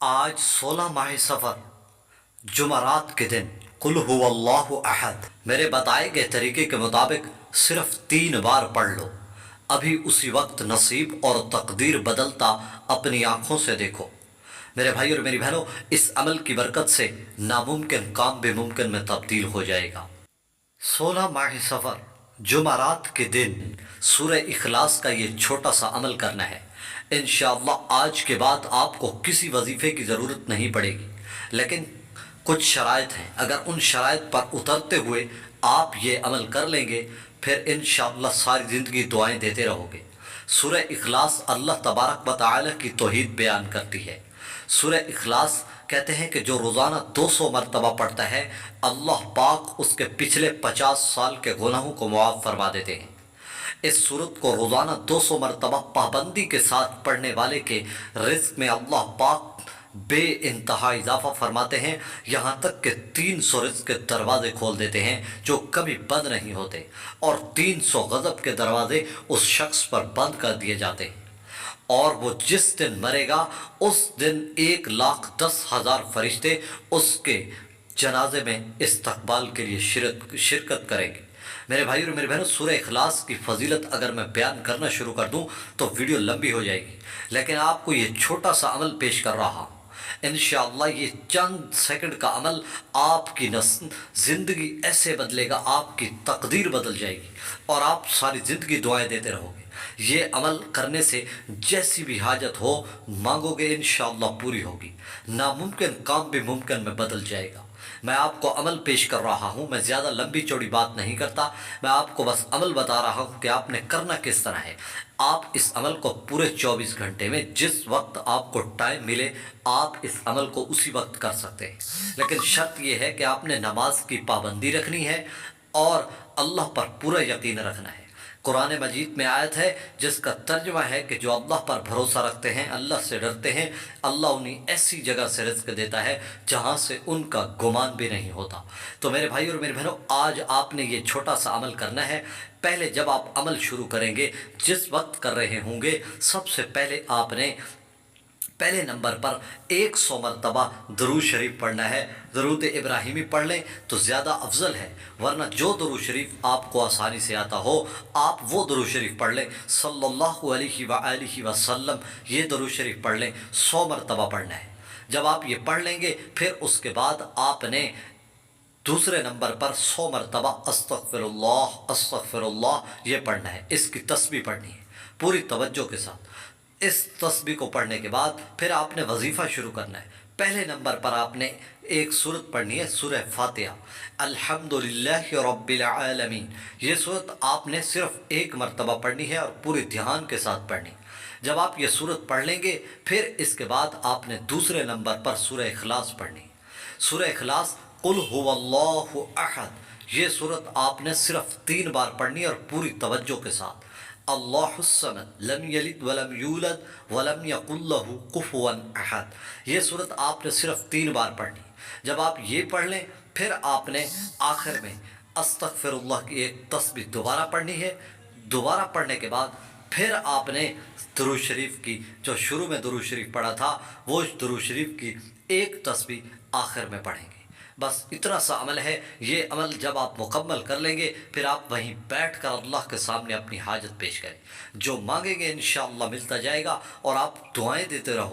آج 16 ماہ سفر جمعرات کے دن قل هو اللہ احد میرے بتائے گئے طریقے کے مطابق صرف 3 بار پڑھ لو۔ ابھی اسی وقت نصیب اور تقدیر بدلتا اپنی آنکھوں سے دیکھو۔ میرے بھائی اور میری بہنوں، اس عمل کی برکت سے ناممکن کام بھی ممکن میں تبدیل ہو جائے گا۔ 16 ماہ سفر جمعرات کے دن سورہ اخلاص کا یہ چھوٹا سا عمل کرنا ہے۔ انشاءاللہ آج کے بعد آپ کو کسی وظیفے کی ضرورت نہیں پڑے گی، لیکن کچھ شرائط ہیں۔ اگر ان شرائط پر اترتے ہوئے آپ یہ عمل کر لیں گے، پھر انشاءاللہ ساری زندگی دعائیں دیتے رہو گے۔ سورہ اخلاص اللہ تبارک و تعالی کی توحید بیان کرتی ہے۔ سورہ اخلاص کہتے ہیں کہ جو روزانہ 200 مرتبہ پڑھتا ہے، اللہ پاک اس کے پچھلے 50 سال کے گناہوں کو معاف فرما دیتے ہیں۔ اس سورت کو روزانہ 200 مرتبہ پابندی کے ساتھ پڑھنے والے کے رزق میں اللہ پاک بے انتہا اضافہ فرماتے ہیں، یہاں تک کہ 300 رزق کے دروازے کھول دیتے ہیں جو کبھی بند نہیں ہوتے، اور 300 غضب کے دروازے اس شخص پر بند کر دیے جاتے ہیں۔ اور وہ جس دن مرے گا اس دن 1,10,000 فرشتے اس کے جنازے میں استقبال کے لیے شرکت کریں گے۔ میرے بھائی اور میرے بہنوں، سورہ اخلاص کی فضیلت اگر میں بیان کرنا شروع کر دوں تو ویڈیو لمبی ہو جائے گی، لیکن آپ کو یہ چھوٹا سا عمل پیش کر رہا ہوں۔ انشاءاللہ یہ چند سیکنڈ کا عمل آپ کی زندگی ایسے بدلے گا، آپ کی تقدیر بدل جائے گی، اور آپ ساری زندگی دعائیں دیتے رہو گے۔ یہ عمل کرنے سے جیسی بھی حاجت ہو مانگو گے انشاءاللہ پوری ہوگی۔ ناممکن کام بھی ممکن میں بدل جائے گا۔ میں آپ کو عمل پیش کر رہا ہوں، میں زیادہ لمبی چوڑی بات نہیں کرتا، میں آپ کو بس عمل بتا رہا ہوں کہ آپ نے کرنا کس طرح ہے۔ آپ اس عمل کو پورے 24 گھنٹے میں جس وقت آپ کو ٹائم ملے آپ اس عمل کو اسی وقت کر سکتے ہیں، لیکن شرط یہ ہے کہ آپ نے نماز کی پابندی رکھنی ہے اور اللہ پر پورا یقین رکھنا ہے۔ قرآن مجید میں آیت ہے جس کا ترجمہ ہے کہ جو اللہ پر بھروسہ رکھتے ہیں، اللہ سے ڈرتے ہیں، اللہ انہیں ایسی جگہ سے رزق دیتا ہے جہاں سے ان کا گمان بھی نہیں ہوتا۔ تو میرے بھائی اور میری بہنوں، آج آپ نے یہ چھوٹا سا عمل کرنا ہے۔ پہلے جب آپ عمل شروع کریں گے، جس وقت کر رہے ہوں گے، سب سے پہلے آپ نے پہلے نمبر پر 100 مرتبہ درود شریف پڑھنا ہے۔ درود ابراہیمی پڑھ لیں تو زیادہ افضل ہے، ورنہ جو درود شریف آپ کو آسانی سے آتا ہو آپ وہ درود شریف پڑھ لیں۔ صلی اللہ علیہ وآلہ وسلم، یہ درود شریف پڑھ لیں، 100 مرتبہ پڑھنا ہے۔ جب آپ یہ پڑھ لیں گے، پھر اس کے بعد آپ نے دوسرے نمبر پر 100 مرتبہ استغفر اللہ یہ پڑھنا ہے۔ اس کی تسبیح پڑھنی ہے پوری توجہ کے ساتھ۔ اس تسبیح کو پڑھنے کے بعد پھر آپ نے وظیفہ شروع کرنا ہے۔ پہلے نمبر پر آپ نے ایک سورت پڑھنی ہے، سورہ فاتحہ، الحمدللہ رب العالمین۔ یہ سورت آپ نے صرف 1 مرتبہ پڑھنی ہے اور پورے دھیان کے ساتھ پڑھنی۔ جب آپ یہ سورت پڑھ لیں گے، پھر اس کے بعد آپ نے دوسرے نمبر پر سورہ اخلاص پڑھنی۔ سورہ اخلاص قل هو اللہ احد، یہ سورت آپ نے صرف 3 بار پڑھنی ہے اور پوری توجہ کے ساتھ۔ اللہ الصمد لم یلد ولم یولد ولم یکن لہ کفوا احد، یہ صورت آپ نے صرف 3 بار پڑھنی۔ جب آپ یہ پڑھ لیں، پھر آپ نے آخر میں استغفر اللہ کی ایک تسبیح دوبارہ پڑھنی ہے۔ دوبارہ پڑھنے کے بعد پھر آپ نے درود شریف کی، جو شروع میں درود شریف پڑھا تھا، وہ درود شریف کی ایک تسبیح آخر میں پڑھیں گے۔ بس اتنا سا عمل ہے۔ یہ عمل جب آپ مکمل کر لیں گے، پھر آپ وہیں بیٹھ کر اللہ کے سامنے اپنی حاجت پیش کریں، جو مانگیں گے انشاءاللہ ملتا جائے گا، اور آپ دعائیں دیتے رہو۔